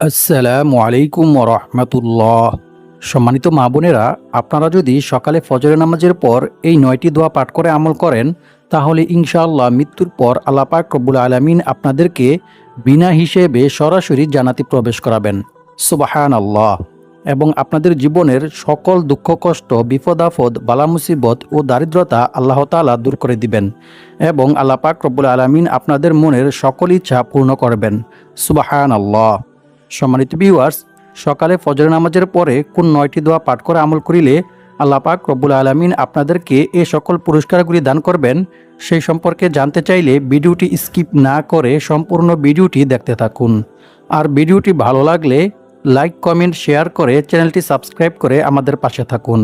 আসসালামু আলাইকুম রহমতুল্লাহ। সম্মানিত মা বোনেরা, আপনারা যদি সকালে ফজরের নামাজের পর এই ৯টি দোয়া পাঠ করে আমল করেন, তাহলে ইনশাআল্লাহ মৃত্যুর পর আল্লাহ পাক রব্বুল আলামিন আপনাদেরকে বিনা হিসেবে সরাসরি জান্নাতে প্রবেশ করাবেন। সুবহানাল্লাহ। এবং আপনাদের জীবনের সকল দুঃখ কষ্ট, বিপদ আপদ, বালা মুসিবত ও দারিদ্রতা আল্লাহ তাআলা দূর করে দিবেন এবং আল্লাহ পাক রব্বুল আলামিন আপনাদের মনের সকল ইচ্ছা পূর্ণ করবেন। সুবহানাল্লাহ। সম্মানিত ভিউয়ার্স, সকালে ফজর নামাজের পরে কোন ৯টি দোয়া পাঠ করে আমল করিলে আল্লাহ পাক রব্বুল আলামিন আপনাদেরকে এই সকল পুরস্কারগুলি দান করবেন, সেই সম্পর্কে জানতে চাইলে ভিডিওটি স্কিপ না করে সম্পূর্ণ ভিডিওটি দেখতে থাকুন। আর ভিডিওটি ভালো লাগলে লাইক, কমেন্ট, শেয়ার করে চ্যানেলটি সাবস্ক্রাইব করে আমাদের পাশে থাকুন।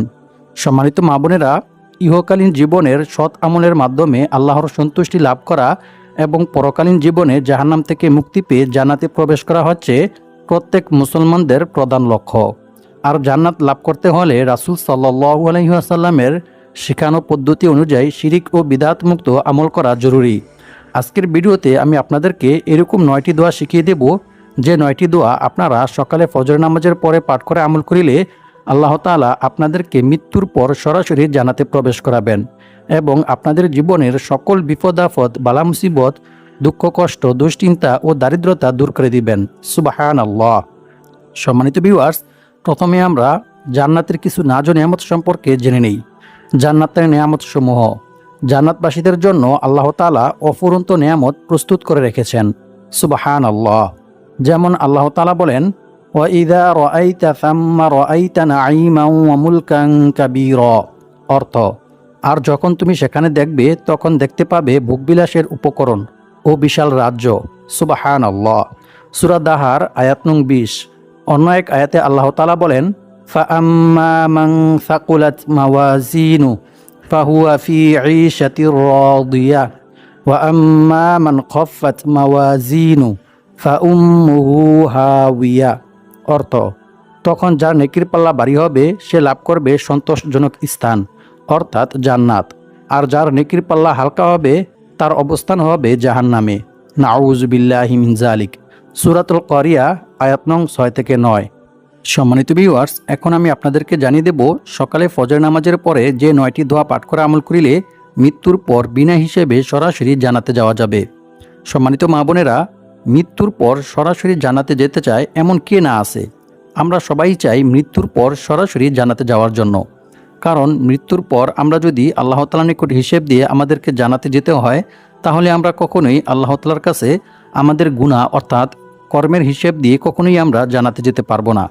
সম্মানিত মা বোনেরা, ইহকালীন জীবনের সৎ আমলের মাধ্যমে আল্লাহর সন্তুষ্টি লাভ করা এবং পরকালীন জীবনে জাহান্নাম থেকে মুক্তি পেয়ে জান্নাতে প্রবেশ করা হচ্ছে প্রত্যেক মুসলমানদের প্রধান লক্ষ্য। আর জান্নাত লাভ করতে হলে রাসূল সাল্লাল্লাহু আলাইহি ওয়াসাল্লামের শেখানো পদ্ধতি অনুযায়ী শিরিক ও বিদআত মুক্ত আমল করা জরুরি। আজকের ভিডিওতে আমি আপনাদেরকে এরকম ৯টি দোয়া শিখিয়ে দেব, যে ৯টি দোয়া আপনারা সকালে ফজর নামাজের পরে পাঠ করে আমল করিলে আল্লাহ তাআলা আপনাদেরকে মৃত্যুর পর সরাসরি জান্নাতে প্রবেশ করাবেন এবং আপনাদের জীবনের সকল বিপদ আপদ, বালা মুসিবত, দুঃখ কষ্ট, দুশ্চিন্তা ও দারিদ্রতা দূর করে দিবেন। সুবহানাল্লাহ। সম্মানিত ভিউয়ার্স, প্রথমে আমরা জান্নাতের কিছু নাজ নিয়ামত সম্পর্কে জেনে নেই। জান্নাতের নিয়ামত সমূহ। জান্নাতবাসীদের জন্য আল্লাহ তাআলা অফুরন্ত নিয়ামত প্রস্তুত করে রেখেছেন। সুবহানাল্লাহ। যেমন আল্লাহ তাআলা বলেন, ওয়া ইযা রাআইতা সাম্মা রাআইতা নাঈমান ওয়া মুলকান কাবীরা। অর্থ, আর যখন তুমি সেখানে দেখবে তখন দেখতে পাবে ভোগবিলাসের উপকরণ ও বিশাল রাজ্য। সুবহানাল্লাহ। সূরা দাহার আয়াত নং ২০। অন্য এক আয়াতে আল্লাহ তাআলা বলেন, ফাআম্মা মান সাকুলাত মাওয়াজিনু ফাহুয়া ফি ঈশাতির রাদিয়াহ ওয়া আম্মা মান খাফফাত মাওয়াজিনু ফাউম্মুহু হাওিয়া। অর্থ, তখন যার নেকির পাল্লা ভারী হবে সে লাভ করবে সন্তোষজনক স্থান অর্থাৎ জান্নাত, আর যার নেকির পাল্লা হালকা হবে তার অবস্থান হবে জাহান্নামে। নাউযু বিল্লাহি মিন যালিক। সূরাতুল কারিয়া আয়াত নং ৬ থেকে ৯। সম্মানিত ভিউয়ার্স, এখন আমি আপনাদেরকে জানিয়ে দেব সকালে ফজর নামাজের পরে যে ৯টি দোয়া পাঠ করে আমল করিলে মৃত্যুর পর বিনা হিসেবে সরাসরি জান্নাতে যাওয়া যাবে। সম্মানিত মা বোনেরা, মৃত্যুর পর সরাসরি জান্নাতে যেতে চায় এমন কে না আছে? আমরা সবাই চাই মৃত্যুর পর সরাসরি জান্নাতে যাওয়ার জন্য। কারণ মৃত্যুর পর আমরা যদি আল্লাহ তাআলার নিকট হিসেব দিয়ে আমাদেরকে জান্নাতে যেতে হয়, তাহলে আমরা কখনোই আল্লাহ তাআলার কাছে আমাদের গুনাহ অর্থাৎ কর্মের হিসেব দিয়ে কখনোই আমরা জান্নাতে যেতে পারবো না।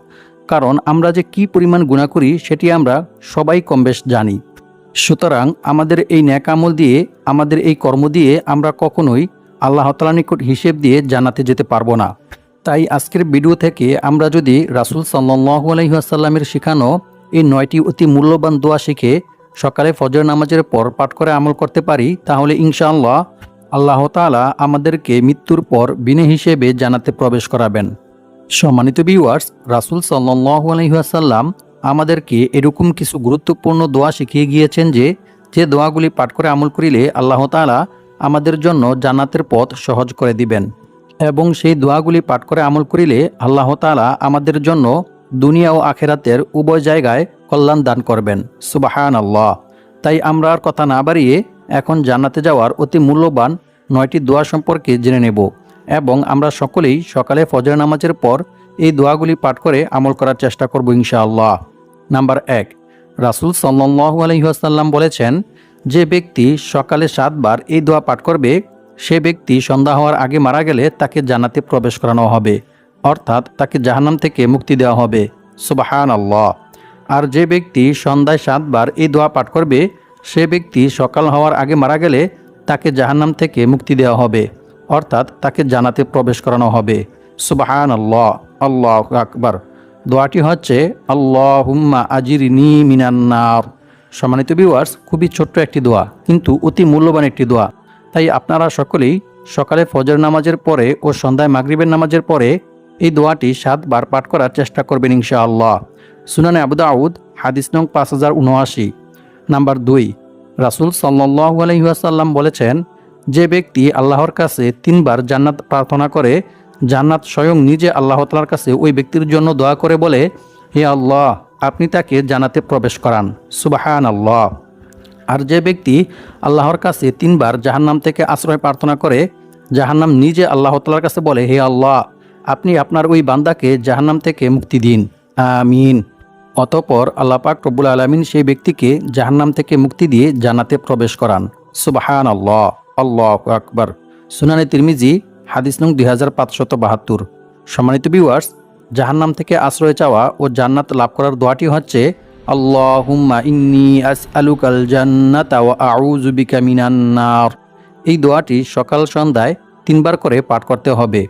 কারণ আমরা যে কি পরিমাণ গুনাহ করি সেটি আমরা সবাই কমবেশ জানি। সুতরাং আমাদের এই নেক আমল দিয়ে, আমাদের এই কর্ম দিয়ে আমরা কখনোই আল্লাহ তাআলার নিকট হিসেব দিয়ে জান্নাতে যেতে পারবো না। তাই আজকের ভিডিও থেকে আমরা যদি রাসূল সাল্লাল্লাহু আলাইহি ওয়াসাল্লামের শেখানো এই ৯টি অতি মূল্যবান দোয়া শিখে সকালে ফজর নামাজের পর পাঠ করে আমল করতে পারি, তাহলে ইনশাআল্লাহ আল্লাহ তাআলা আমাদেরকে মৃত্যুর পর বিনা হিসেবে জান্নাতে প্রবেশ করাবেন। সম্মানিত ভিউয়ার্স, রাসূল সাল্লাল্লাহু আলাইহি ওয়াসাল্লাম আমাদেরকে এরকম কিছু গুরুত্বপূর্ণ দোয়া শিখিয়ে গিয়েছেন যে দোয়াগুলি পাঠ করে আমল করিলে আল্লাহ তাআলা আমাদের জন্য জান্নাতের পথ সহজ করে দিবেন এবং সেই দোয়াগুলি পাঠ করে আমল করিলে আল্লাহ তাআলা আমাদের জন্য দুনিয়া ও আখিরাতের উভয় জায়গায় কল্যাণ দান করবেন। সুবহানাল্লাহ। তাই আমরা আর কথা না বাড়িয়ে এখন জান্নাতে যাওয়ার অতি মূল্যবান ৯টি দোয়া সম্পর্কে জেনে নেব এবং আমরা সকলেই সকালে ফজর নামাজের পর এই দোয়াগুলি পাঠ করে আমল করার চেষ্টা করব ইনশাআল্লাহ। নাম্বার ১, রাসূল সাল্লাল্লাহু আলাইহি ওয়াসাল্লাম বলেছেন, যে ব্যক্তি সকালে ৭ বার এই দোয়া পাঠ করবে সে ব্যক্তি সন্ধ্যা হওয়ার আগে মারা গেলে তাকে জান্নাতে প্রবেশ করানো হবে অর্থাৎ তাকে জাহান্নাম থেকে মুক্তি দেওয়া হবে। সুবহানাল্লাহ। আর যে ব্যক্তি সন্ধ্যায় ৭ বার এই দোয়া পাঠ করবে সে ব্যক্তি সকাল হওয়ার আগে মারা গেলে তাকে জাহান্নাম থেকে মুক্তি দেওয়া হবে অর্থাৎ তাকে জান্নাতে প্রবেশ করানো হবে। সুবহানাল্লাহ। আল্লাহু আকবার। দোয়াটি হচ্ছে, আল্লাহুম্মা আজিরনি মিনান নার। সম্মানিত ভিউয়ার্স, খুবই ছোট্ট একটি দোয়া কিন্তু অতি মূল্যবান একটি দোয়া। তাই আপনারা সকলেই সকালে ফজর নামাজের পরে ও সন্ধ্যায় মাগরিবের নামাজের পরে এই দোয়াটি ৭ বার পাঠ করার চেষ্টা করবেন ইনশাআল্লাহ। সুনানে আবু দাউদ হাদিস নং ৫০৭৯। নাম্বার ২, রাসূল সাল্লাল্লাহু আলাইহি ওয়াসাল্লাম বলেছেন, যে ব্যক্তি আল্লাহর কাছে ৩ বার জান্নাত প্রার্থনা করে জান্নাত স্বয়ং নিজে আল্লাহ তাআলার কাছে ওই ব্যক্তির জন্য দোয়া করে বলে, হে আল্লাহ, আপনি তাকে জান্নাতে প্রবেশ করান। সুবহানাল্লাহ। আর যে ব্যক্তি আল্লাহর কাছে 3 বার জাহান্নাম থেকে আশ্রয় প্রার্থনা করে, জাহান্নাম নিজে আল্লাহ তাআলার কাছে বলে, হে আল্লাহ, আপনি আপনার ওই বান্দাকে জাহান্নাম থেকে মুক্তি দিন, আমিন। অতঃপর আল্লাহ পাক রব্বুল আলামিন সেই ব্যক্তিকে জাহান্নাম থেকে মুক্তি দিয়ে জান্নাতে প্রবেশ করান। সুবহানাল্লাহ, আল্লাহু আকবার। সুনানে তিরমিজি, হাদিস নং 2572। সম্মানিত ভিউয়ার্স, জাহান্নাম থেকে আশ্রয় চাওয়া ও জান্নাত লাভ করার দোয়াটি হচ্ছে, আল্লাহুম্মা ইন্নী আসআলুকাল জান্নাতা ওয়া আউযু বিকা মিনান নার। এই দোয়াটি সকাল সন্ধ্যায় 3 বার করে পাঠ করতে হবে।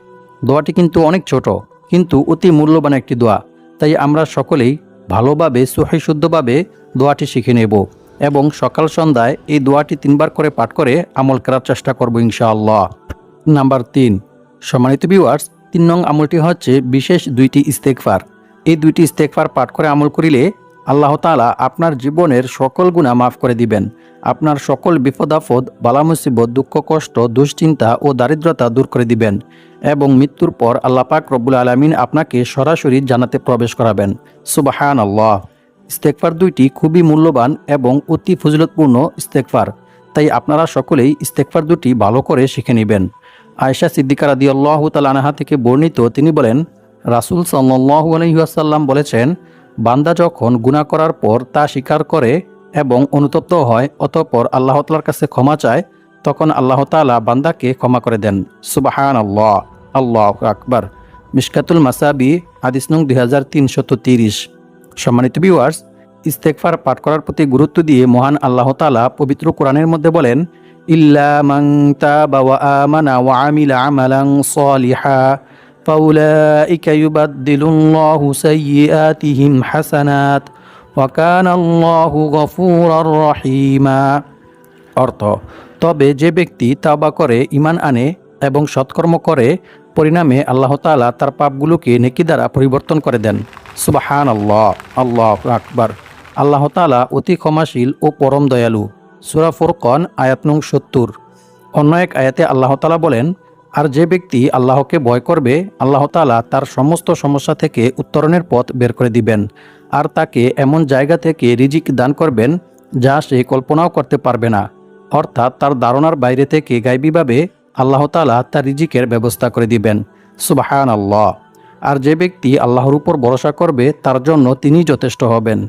দোয়াটি কিন্তু অনেক ছোট, কিন্তু অতি মূল্যবান একটি দোয়া। তাই আমরা সকলেই ভালোভাবে সহিহ শুদ্ধভাবে দোয়াটি শিখে নেব এবং সকাল সন্ধ্যায় এই দোয়াটি 3 বার করে পাঠ করে আমল করার চেষ্টা করব ইনশাআল্লাহ। নাম্বার 3, সম্মানিত ভিউয়ার্স, 3 নং আমলটি হচ্ছে বিশেষ 2টি ইস্তেগফার। এই 2টি ইস্তেগফার পাঠ করে আমল করিলে আল্লাহ তাআলা আপনার জীবনের সকল গুনাহ মাফ করে দিবেন, আপনার সকল বিপদ আপদ, বালা মুসিবত, দুঃখ কষ্ট, দুশ্চিন্তা ও দারিদ্রতা দূর করে দিবেন এবং মৃত্যুর পর আল্লাহ পাক রব্বুল আলামিন আপনাকে সরাসরি জান্নাতে প্রবেশ করাবেন। সুবহানাল্লাহ। ইস্তেগফার 2টি খুবই মূল্যবান এবং অতি ফজিলতপূর্ণ ইস্তেগফার। তাই আপনারা সকলেই ইস্তেগফার 2টি ভালো করে শিখে নেবেন। আয়েশা সিদ্দিকা রাদিয়াল্লাহু তাআলা আনহা থেকে বর্ণিত, তিনি বলেন, রাসূল সাল্লাল্লাহু আলাইহি ওয়াসাল্লাম বলেছেন, বান্দা যখন গুনাহ করার পর তা স্বীকার করে এবং অনুতপ্ত হয়, অতঃপর আল্লাহ তাআলার কাছে ক্ষমা চায়, তখন আল্লাহ তাআলা বান্দাকে ক্ষমা করে দেন। সুবহানাল্লাহ, আল্লাহু আকবার। মিশকাতুল মাসাবি, হাদিস নং 2330। সম্মানিত ভিউয়ার্স, ইস্তেগফার পাঠ করার প্রতি গুরুত্ব দিয়ে মহান আল্লাহ তাআলা পবিত্র কোরআনের মধ্যে বলেন, ইল্লা মান তাবা ওয়া আমানা ওয়া আমিলা আমালান সালিহা ফাউলাইকা ইউবাদদিলুল্লাহু সাইয়্যাতিহিম হাসানাত ওয়া কানাল্লাহু গফুরার রহিমা। অর্থ, তবে যে ব্যক্তি তাওবা করে, ঈমান আনে এবং সৎকর্ম করে, পরিণামে আল্লাহ তাআলা তার পাপগুলোকে নেকি দ্বারা পরিবর্তন করে দেন। সুবহানাল্লাহ, আল্লাহু আকবার। আল্লাহ তাআলা অতি ক্ষমাশীল ও পরম দয়ালু। সূরা ফুরকান, আয়াত নং 70। অন্য এক আয়াতে আল্লাহ তাআলা বলেন, আর যে ব্যক্তি আল্লাহকে ভয় করবে, আল্লাহ তাআলা তার সমস্ত সমস্যা থেকে উত্তরণের পথ বের করে দিবেন আর তাকে এমন জায়গা থেকে রিজিক দান করবেন যা সে কল্পনাও করতে পারবে না। অর্থাৎ তার ধারণার বাইরে থেকে গায়বীভাবে আল্লাহ তাআলা তার রিজিকের ব্যবস্থা করে দিবেন। সুবহানাল্লাহ। আর যে ব্যক্তি আল্লাহর উপর ভরসা করবে, তার জন্য তিনি যথেষ্ট হবেন।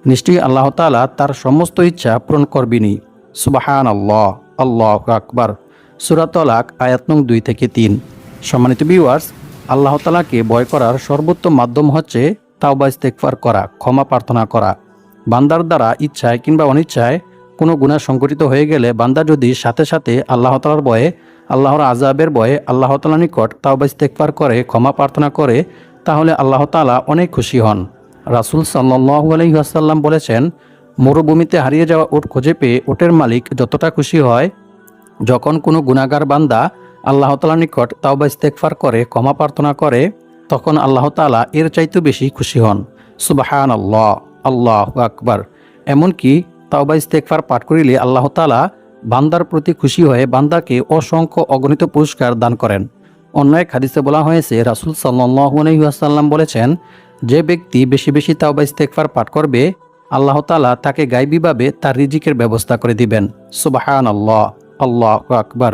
নিশ্চয়ই আল্লাহ তাআলা তার সমস্ত ইচ্ছা পূরণ করবেনই। সুবহানাল্লাহ, আল্লাহু আকবার। সূরা তালাক, আয়াত নং 2 থেকে 3। সম্মানিত ভিউয়ার্স, আল্লাহ তাআলাকে ভয় করার সর্বোত্তম মাধ্যম হচ্ছে তাওবা ইস্তেগফার করা, ক্ষমা প্রার্থনা করা। বান্দার দ্বারা ইচ্ছায় কিংবা অনিচ্ছায় কোনো গুনাহ সংঘটিত হয়ে গেলে বান্দা যদি সাথে সাথে আল্লাহ তাআলার ভয়ে, আল্লাহর আযাবের ভয়ে আল্লাহ তাআলার নিকট তাওবা ইস্তেগফার করে, ক্ষমা প্রার্থনা করে, তাহলে আল্লাহ তাআলা অনেক খুশি হন। রাসূল সাল্লাল্লাহু আলাইহি ওয়াসাল্লাম বলেছেন, মরুভূমিতে হারিয়ে যাওয়া উট খুঁজে পেয়ে উটের মালিক যতটা খুশি হয়, যখন কোনো গুনাহগার বান্দা আল্লাহ তাআলার নিকট তাওবা ইস্তেগফার করে, ক্ষমা প্রার্থনা করে, তখন আল্লাহ তাআলা এর চাইতেও বেশি খুশি হন। সুবহানাল্লাহ, আল্লাহু আকবার। এমনকি তাওবা ইস্তেগফার পাঠ করিলে আল্লাহ তাআলা বান্দার প্রতি খুশি হয়ে বান্দাকে অসংখ্য অগণিত পুরস্কার দান করেন। অন্য এক হাদিসে বলা হয়েছে, রাসূল সাল্লাল্লাহু আলাইহি ওয়াসাল্লাম বলেছেন, যে ব্যক্তি বেশি বেশি তাওবা ইস্তেগফার পাঠ করবে, আল্লাহ তাআলা তাকে গায়বীভাবে তার রিজিকের ব্যবস্থা করে দিবেন। সুবহানাল্লাহ, আল্লাহু আকবার।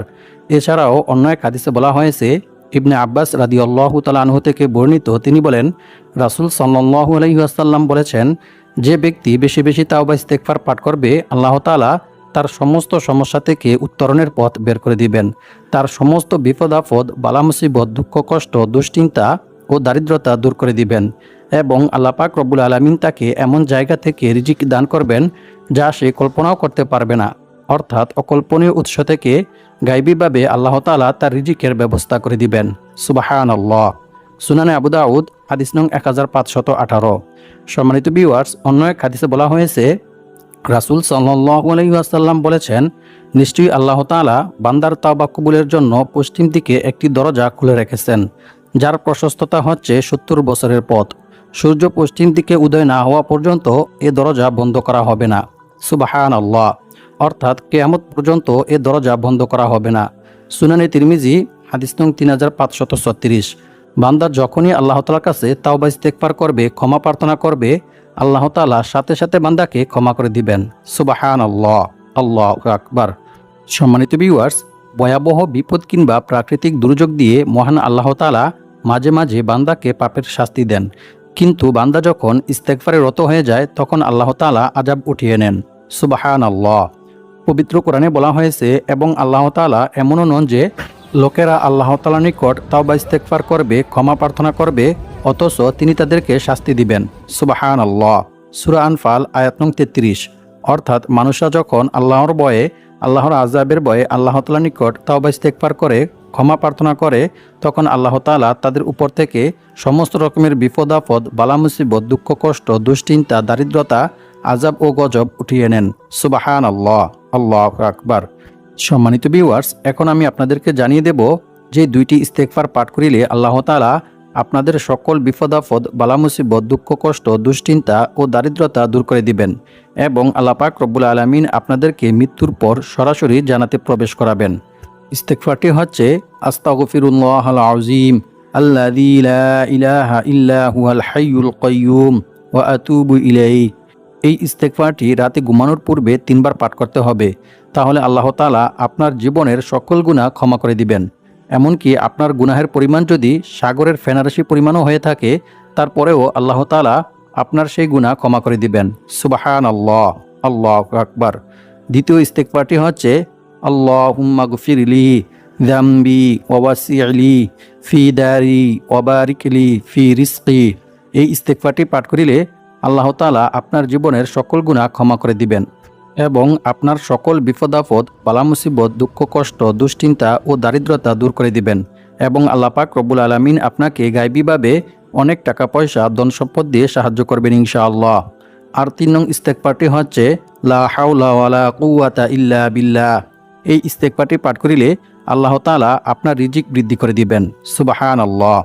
এছাড়াও অন্য এক হাদিসে বলা হয়েছে, ইবনে আব্বাস রাদিয়াল্লাহু তাআলা আনহু থেকে বর্ণিত, তিনি বলেন, রাসূল সাল্লাল্লাহু আলাইহি ওয়াসাল্লাম বলেছেন, যে ব্যক্তি বেশি বেশি তাওবা ইস্তেগফার পাঠ করবে, আল্লাহ তাআলা তার সমস্ত সমস্যা থেকে উত্তরণের পথ বের করে দিবেন, তার সমস্ত বিপদ আপদ, বালা মুসিবত, দুঃখ কষ্ট, দুশ্চিন্তা ও দারিদ্রতা দূর করে দিবেন এবং আল্লাহ পাক রব্বুল আলামিন তাকে এমন জায়গা থেকে রিজিক দান করবেন যা সে কল্পনাও করতে পারবে না। অর্থাৎ অকল্পনীয় উৎস থেকে গায়বীভাবে আল্লাহ তাআলা তার রিজিকের ব্যবস্থা করে দিবেন। সুবহানাল্লাহ। সুনানে আবু দাউদ, হাদিস নং 1518। সম্মানিত ভিউয়ার্স, অন্য এক হাদিসে বলা হয়েছে, রাসূল সাল্লাল্লাহু আলাইহি ওয়াসাল্লাম বলেছেন, নিশ্চয়ই আল্লাহ তাআলা বান্দার তাওবা কবুলের জন্য পশ্চিম দিকে একটি দরজা খুলে রেখেছেন, যার প্রশস্ততা হচ্ছে 70 বছরের পথ। সূর্য পশ্চিম দিকে উদয় না হওয়া পর্যন্ত এ দরজা বন্ধ করা হবে না। সুবহানাল্লাহ। অর্থাৎ কিয়ামত পর্যন্ত এ দরজা বন্ধ করা হবে না। সুনানে তিরমিজি, হাদিস নং 3536। বান্দা যখনই আল্লাহ তাআলার কাছে তাওবা ইস্তেগফার করবে, ক্ষমা প্রার্থনা করবে, আল্লাহ তাআলা সাথে সাথে বান্দাকে ক্ষমা করে দিবেন। সুবহানাল্লাহ, আল্লাহু আকবার। সম্মানিত ভিউয়ার্স, ভয়াবহ বিপদ কিংবা প্রাকৃতিক দুর্যোগ দিয়ে মহান আল্লাহ তাআলা মাঝে মাঝে বান্দাকে পাপের শাস্তি দেন, কিন্তু বান্দা যখন ইস্তেগফারে রত হয়ে যায় তখন আল্লাহ তাআলা আযাব উঠিয়ে নেন। সুবহানাল্লাহ। পবিত্র কোরআনে বলা হয়েছে, এবং আল্লাহ তাআলা এমনও নন যে লোকেরা আল্লাহ তাআলার নিকট তাওবা ইস্তেগফার করবে, ক্ষমা প্রার্থনা করবে, অথচ তিনি তাদেরকে শাস্তি দিবেন। সুবহানাল্লাহ। সূরা আনফাল আয়াত নং 33। অর্থাৎ মানুষরা যখন আল্লাহর ভয়ে, আল্লাহর আযাবের ভয়ে আল্লাহ তাআলার নিকট তাওবা ইস্তেগফার করে, ক্ষমা প্রার্থনা করে, তখন আল্লাহ তাআলা তাদের উপর থেকে সমস্ত রকমের বিপদ আপদ, বালা মুসিবত, দুঃখ কষ্ট, দুশ্চিন্তা, দারিদ্রতা, আযাব ও গজব উঠিয়ে নেন। সুবহানাল্লাহ, আল্লাহু আকবার। সম্মানিত ভিউয়ার্স, এখন আমি আপনাদেরকে জানিয়ে দেব যে দুইটি ইস্তেগফার পাঠ করিলে আল্লাহ তাআলা আপনাদের সকল বিপদ আপদ, বালা মুসিবত, দুঃখ কষ্ট, দুশ্চিন্তা ও দারিদ্রতা দূর করে দিবেন, এবং আল্লাহ পাক রব্বুল আলামিন আপনাদেরকে মৃত্যুর পর সরাসরি জান্নাতে প্রবেশ করাবেন। ইস্তেগফারটি হচ্ছে আস্তাগফিরুল্লাহাল আযীম আল্লাযী লা ইলাহা ইল্লা হুয়াল হাইয়ুল কাইয়্যুম ওয়া আতুবু ইলাইহি। এই ইস্তেগফারটি রাতে ঘুমানোর পূর্বে 3 বার পাঠ করতে হবে। তাহলে আল্লাহ তাআলা আপনার জীবনের সকল গুনাহ ক্ষমা করে দিবেন। এমনকি আপনার গুনাহের পরিমাণ যদি সাগরের ফেনারাশি পরিমাণও হয়ে থাকে, তারপরেও আল্লাহ তাআলা আপনার সেই গুনাহ ক্ষমা করে দিবেন। সুবহানাল্লাহ, আল্লাহু আকবার। দ্বিতীয় ইস্তেগফারটি হচ্ছে আল্লাহুম্মা গফিরলি যামবি ওয়া ওয়াসি'লি ফি দারি ওয়া বারিকলি ফি রিজকি। এই ইস্তেগফারটি পাঠ করিলে আল্লাহ তাআলা আপনার জীবনের সকল গুনাহ ক্ষমা করে দিবেন, এবং আপনার সকল বিপদ আপদ, বালা মুসিবত, দুঃখ কষ্ট, দুশ্চিন্তা ও দারিদ্রতা দূর করে দিবেন, এবং আল্লাহ পাক রব্বুল আলামিন আপনাকে গায়বীভাবে অনেক টাকা পয়সা, ধন সম্পদ দিয়ে সাহায্য করবেন ইনশাআল্লাহ। আর 3 নং ইস্তেগফারটি হচ্ছে লা হাওলা ওয়ালা কুওয়াতা ইল্লা বিল্লাহ। এই ইস্তেগফারটি পাঠ করিলে আল্লাহ তাআলা আপনার রিজিক বৃদ্ধি করে দিবেন। সুবহানাল্লাহ।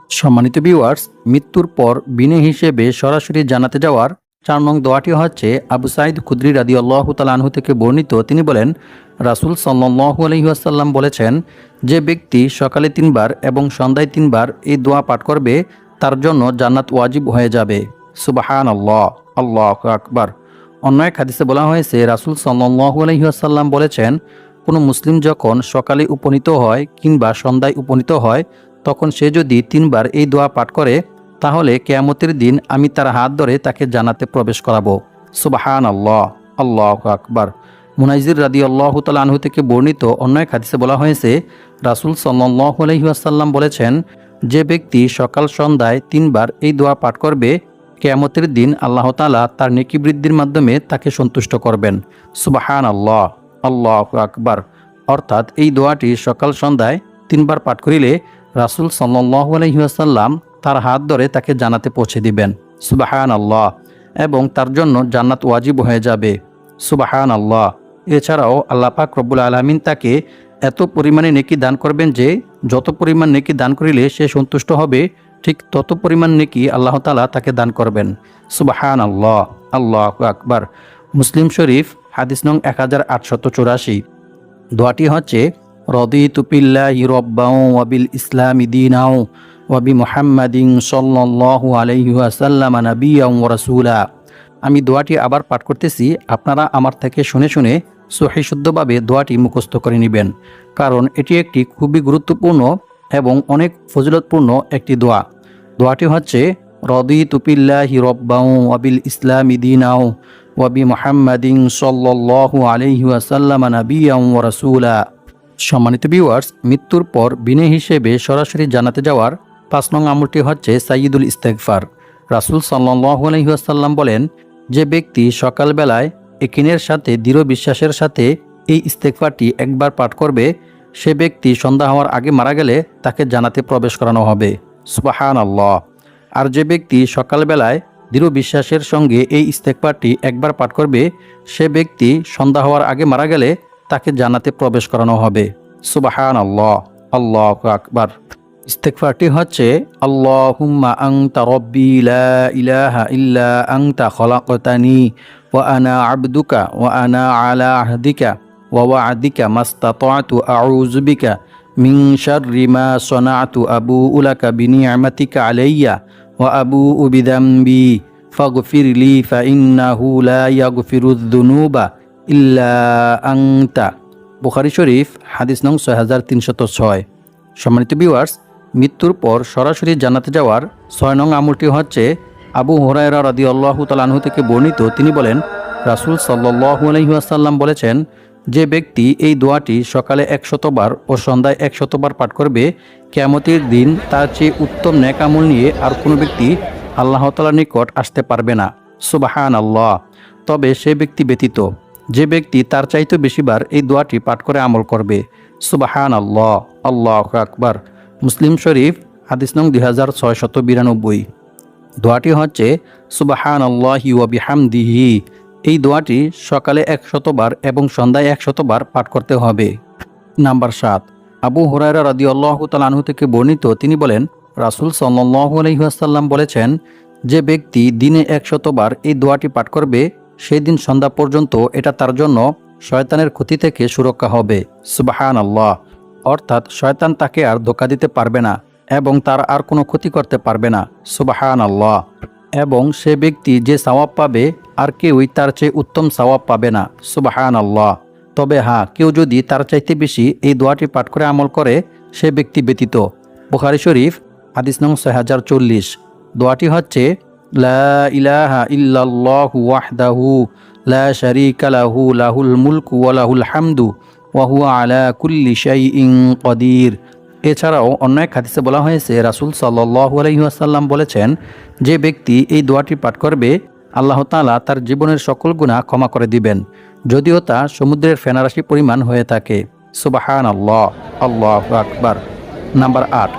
সম্মানিত ভিউয়ার্স, মৃত্যুর পর বিনে হিসেবে সরাসরি জান্নাতে যাওয়ার 4 নং দোয়াটি হচ্ছে আবু সাঈদ খুদরি রাদিয়াল্লাহু তাআলা আনহু থেকে বর্ণিত। তিনি বলেন, রাসূল সাল্লাল্লাহু আলাইহি ওয়াসাল্লাম বলেছেন, যে ব্যক্তি সকালে 3 বার এবং সন্ধ্যায় 3 বার এই দোয়া পাঠ করবে, তার জন্য জান্নাত ওয়াজিব হয়ে যাবে। সুবহানাল্লাহ, আল্লাহু আকবার। অন্য এক হাদিসে বলা হয়েছে, রাসূল সাল্লাল্লাহু আলাইহি ওয়াসাল্লাম বলেছেন, কোনো মুসলিম যখন সকালে উপনীত হয় কিংবা সন্ধ্যায় উপনীত হয়, তখন সে যদি 3 বার এই দোয়া পাঠ করে, তাহলে কিয়ামতের দিন আমি তার হাত ধরে তাকে জান্নাতে প্রবেশ করাবো। সুবহানাল্লাহ, আল্লাহু আকবার। মুনাইজির রাদিয়াল্লাহু তাআলা আনহু থেকে বর্ণিত অন্য এক হাদিসে বলা হয়েছে, রাসূল সাল্লাল্লাহু আলাইহি ওয়াসাল্লাম বলেছেন, যে ব্যক্তি সকাল সন্ধ্যায় 3 বার এই দোয়া পাঠ করবে, কিয়ামতের দিন আল্লাহ তাআলা তার নেকি বৃদ্ধির মাধ্যমে তাকে সন্তুষ্ট করবেন। সুবহানাল্লাহ, আল্লাহু আকবার। অর্থাৎ এই দোয়াটি সকাল সন্ধ্যায় 3 বার পাঠ করিলে রাসূল সাল্লাল্লাহু আলাইহি ওয়াসাল্লাম তার হাত ধরে তাকে জান্নাতে পৌঁছে দিবেন। সুবহানাল্লাহ। এবং তার জন্য জান্নাত ওয়াজিব হয়ে যাবে। সুবহানাল্লাহ। এছাড়াও আল্লাহ পাক রব্বুল আলামিন তাকে এত পরিমাণে নেকি দান করবেন যে যত পরিমাণ নেকি দান করিলে সে সন্তুষ্ট হবে, ঠিক তত পরিমাণ নেকি আল্লাহ তাআলা তাকে দান করবেন। সুবহানাল্লাহ, আল্লাহু আকবার। মুসলিম শরীফ হাদিস নং 1884। দোয়াটি হচ্ছে রাদিতু বিল্লাহি রাব্বাও ওয়া বিল ইসলামি দীনাও ওয়া বি মুহাম্মাদিন সাল্লাল্লাহু আলাইহি ওয়াসাল্লাম নাবিয়্যান ওয়া রাসূলা। আমি দোয়াটি আবার পাঠ করতেছি, আপনারা আমার থেকে শুনে শুনে সহিহ শুদ্ধভাবে দোয়াটি মুখস্থ করে নেবেন, কারণ এটি একটি খুবই গুরুত্বপূর্ণ এবং অনেক ফজিলতপূর্ণ একটি দোয়া। দোয়াটি হচ্ছে রাদিতু বিল্লাহি রাব্বাও ওয়া বিল ইসলামি দীনাও ওয়া বি মুহাম্মাদিন সাল্লাল্লাহু আলাইহি ওয়াসাল্লাম নাবিয়্যান ওয়া রাসূলা। সম্মানিত ভিউয়ার্স, মৃত্যুর পর বিনে হিসেবে সরাসরি জান্নাতে যাওয়ার 5 নং আমলটি হচ্ছে সাইয়্যিদুল ইস্তেগফার। রাসূল সাল্লাল্লাহু আলাইহি ওয়াসাল্লাম বলেন, যে ব্যক্তি সকালবেলায় ইয়াকিনের সাথে, দৃঢ় বিশ্বাসের সাথে এই ইস্তেগফারটি একবার পাঠ করবে, সে ব্যক্তি সন্ধ্যা হওয়ার আগে মারা গেলে তাকে জান্নাতে প্রবেশ করানো হবে। সুবহানাল্লাহ। আর যে ব্যক্তি সকালবেলায় দৃঢ় বিশ্বাসের সঙ্গে এই ইস্তেগফারটি একবার পাঠ করবে, সে ব্যক্তি সন্ধ্যা হওয়ার আগে মারা গেলে তাকে জান্নাতে প্রবেশ করানো হবে। সুবহানাল্লাহ, আল্লাহু আকবার। ইস্তেগফারটি হচ্ছে আল্লাহুম্মা আনতা রাব্বি লা ইলাহা ইল্লা আনতা খলাকতানি ওয়া আনা আবদুকা ওয়া আনা আলা আহদিকা ওয়া ওয়া'দিকা মাস্তাতা'তু আউযু বিকা মিন শাররি মা সনাতু আবুউ লাকা বিনিআমাতিকা আলাইয়া ওয়া আবুউ বিযামবি ফাগফিরলি ফাইন্নাহু লা ইয়াগফিরুয যুনুবা ইল্লা আনতা। বুখারী শরীফ হাদিস নং 6306। সম্মানিত ভিউয়ার্স, মৃত্যুর পর সরাসরি জান্নাতে যাওয়ার 6 নং আমলটি হচ্ছে আবু হুরায়রা রাদিয়াল্লাহু তাআলা আনহু থেকে বর্ণিত। তিনি বলেন, রাসূল সাল্লাল্লাহু আলাইহি ওয়াসাল্লাম বলেছেন, যে ব্যক্তি এই দোয়াটি সকালে 100 বার ও সন্ধ্যায় 100 বার পাঠ করবে, কিয়ামতের দিন তার চেয়ে উত্তম নেক আমল নিয়ে আর কোনো ব্যক্তি আল্লাহ তাআলার নিকট আসতে পারবে না। সুবহানাল্লাহ। তবে সে ব্যক্তি ব্যতীত যে ব্যক্তি তার চাইতে বেশিবার এই দোয়াটি পাঠ করে আমল করবে। সুবহানাল্লাহ, আল্লাহু আকবার। মুসলিম শরীফ হাদিস নং 2692। দোয়াটি হচ্ছে সুবহানাল্লাহি ওয়া বিহামদিহি। এই দোয়াটি সকালে 100 বার এবং সন্ধ্যায় 100 বার পাঠ করতে হবে। নাম্বার 7, আবু হুরায়রা রাদিয়াল্লাহু তাআলা আনহু থেকে বর্ণিত। তিনি বলেন, রাসূল সাল্লাল্লাহু আলাইহি ওয়াসাল্লাম বলেছেন, যে ব্যক্তি দিনে 100 বার এই দোয়াটি পাঠ করবে, সেই দিন সন্ধ্যা পর্যন্ত এটা তার জন্য শয়তানের ক্ষতি থেকে সুরক্ষা হবে। সুবহানাল্লাহ। অর্থাৎ শয়তান তাকে আর ধোঁকা দিতে পারবে না এবং তার আর কোনো ক্ষতি করতে পারবে না। সুবহানাল্লাহ। এবং সে ব্যক্তি যে সওয়াব পাবে আর কেউই তার চেয়ে উত্তম সওয়াব পাবে না। সুবহানাল্লাহ। তবে হ্যাঁ, কেউ যদি তার চাইতে বেশি এই দোয়াটি পাঠ করে আমল করে, সে ব্যক্তি ব্যতীত। বুখারী শরীফ হাদিস নং 6040। দোয়াটি হচ্ছে লা ইলাহা ইল্লাল্লাহু ওয়াহদাহু লা শারীকা লাহু লাহুল মুলকু ওয়া লাহুল হামদু ওয়া হুয়া আলা কুল্লি শাইইন কাদির। এছাড়াও অন্য এক হাদিসে বলা হয়েছে, রাসূল সাল্লাল্লাহু আলাইহি ওয়াসাল্লাম বলেছেন, যে ব্যক্তি এই দোয়াটি পাঠ করবে, আল্লাহ তাআলা তার জীবনের সকল গুনাহ ক্ষমা করে দিবেন, যদিও তা সমুদ্রের ফেনারাশি পরিমাণ হয়ে থাকে। সুবহানাল্লাহ, আল্লাহু আকবার। নাম্বার 8,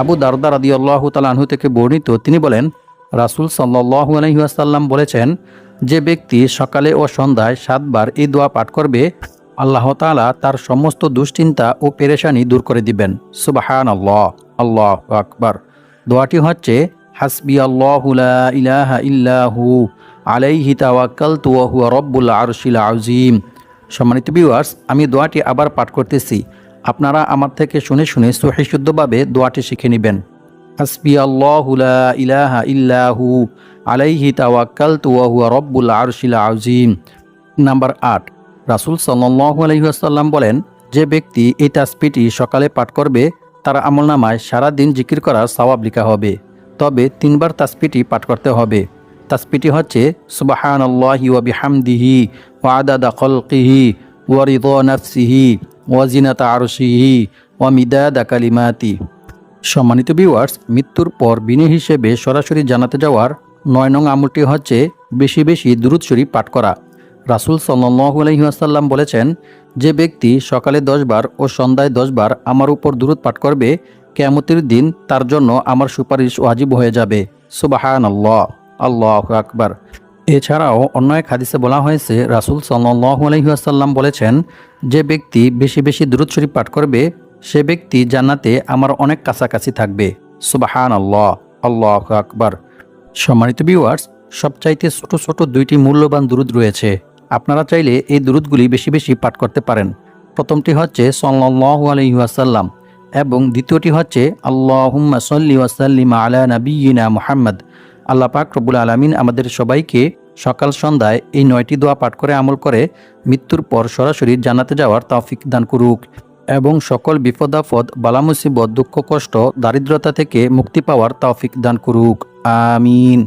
আবু দারদা রাদিয়াল্লাহু তাআলা আনহু থেকে বর্ণিত। তিনি বলেন, রাসূল সাল্লাল্লাহু আলাইহি ওয়াসাল্লাম বলেছেন, যে ব্যক্তি সকালে ও সন্ধ্যায় 7 বার এই দোয়া পাঠ করবে, আল্লাহ তাআলা তার সমস্ত দুশ্চিন্তা ও পেরেশানি দূর করে দিবেন। সুবহানাল্লাহ, আল্লাহু আকবার। দোয়াটি হচ্ছে হাসবিয়াল্লাহু লা ইলাহা ইল্লাহু আলাইহি তাওয়াক্কালতু ওয়া হুয়া রব্বুল আরশিল আযীম। সম্মানিত ভিউয়ার্স, আমি দোয়াটি আবার পাঠ করতেছি। আপনারা আমার থেকে শুনে শুনে সহিহ শুদ্ধভাবে দোয়াটি শিখে নেবেন। হাসবিয়াল্লাহু লা ইলাহা ইল্লাহু আলাইহি তাওয়াক্কালতু ওয়া হুয়া রব্বুল আরশিল আযীম। নাম্বার 8, রাসূল সাল্লাল্লাহু আলাইহি ওয়াসাল্লাম বলেন, যে ব্যক্তি এই তাসবিহটি সকালে পাঠ করবে, তার আমলনামায় সারা দিন জিকির করার সওয়াব লেখা হবে। তবে 3 বার তাসবিহটি পাঠ করতে হবে। তাসবিহটি হচ্ছে সুবহানাল্লাহি ওয়া বিহামদিহি ওয়া আদাদা খালকিহি ওয়া রিদা নাফসিহি ওয়া জিনাতা আরশিহি ওয়া মিদাদা কালিমাতি। সম্মানিত ভিউয়ার্স, মৃত্যুর পর বিনি হিসেবে সরাসরি জান্নাতে যাওয়ার 9 নং আমলটি হচ্ছে বেশি বেশি দুরূদ শরীফ পাঠ করা। রাসূল সাল্লাল্লাহু আলাইহি ওয়াসাল্লাম বলেছেন, যে ব্যক্তি সকালে 10 বার ও সন্ধ্যায় 10 বার আমার উপর দুরূদ পাঠ করবে, কিয়ামতের দিন তার জন্য আমার সুপারিশ ওয়াজিব হয়ে যাবে। সুবহানাল্লাহ, আল্লাহু আকবার। এছাড়াও অন্য এক হাদিসে বলা হয়েছে, রাসূল সাল্লাল্লাহু আলাইহি ওয়াসাল্লাম বলেছেন, যে ব্যক্তি বেশি বেশি দুরূদ শরীফ পাঠ করবে, সে ব্যক্তি জান্নাতে আমার অনেক কাছাকাছি থাকবে। সুবহানাল্লাহ, আল্লাহু আকবার। সম্মানিত ভিউয়ার্স, সবচাইতে ছোট ছোট 2টি মূল্যবান দুরূদ রয়েছে। আপনারা চাইলে এই দুরূদগুলি বেশি বেশি পাঠ করতে পারেন। প্রথমটি হচ্ছে সাল্লাল্লাহু আলাইহি ওয়াসাল্লাম এবং দ্বিতীয়টি হচ্ছে আল্লাহুম্মা সাল্লি ওয়া সাল্লিম আলা নাবিয়িনা মুহাম্মদ। আল্লাহ পাক রব্বুল আলামিন আমাদের সবাইকে সকাল সন্ধ্যায় এই 9টি দোয়া পাঠ করে আমল করে মৃত্যুর পর সরাসরি জান্নাতে যাওয়ার তৌফিক দান করুক এবং সকল বিপদ আপদ, বালা মুসিবত, দুঃখ কষ্ট, দারিদ্রতা থেকে মুক্তি পাওয়ার তৌফিক দান করুক। আমিন।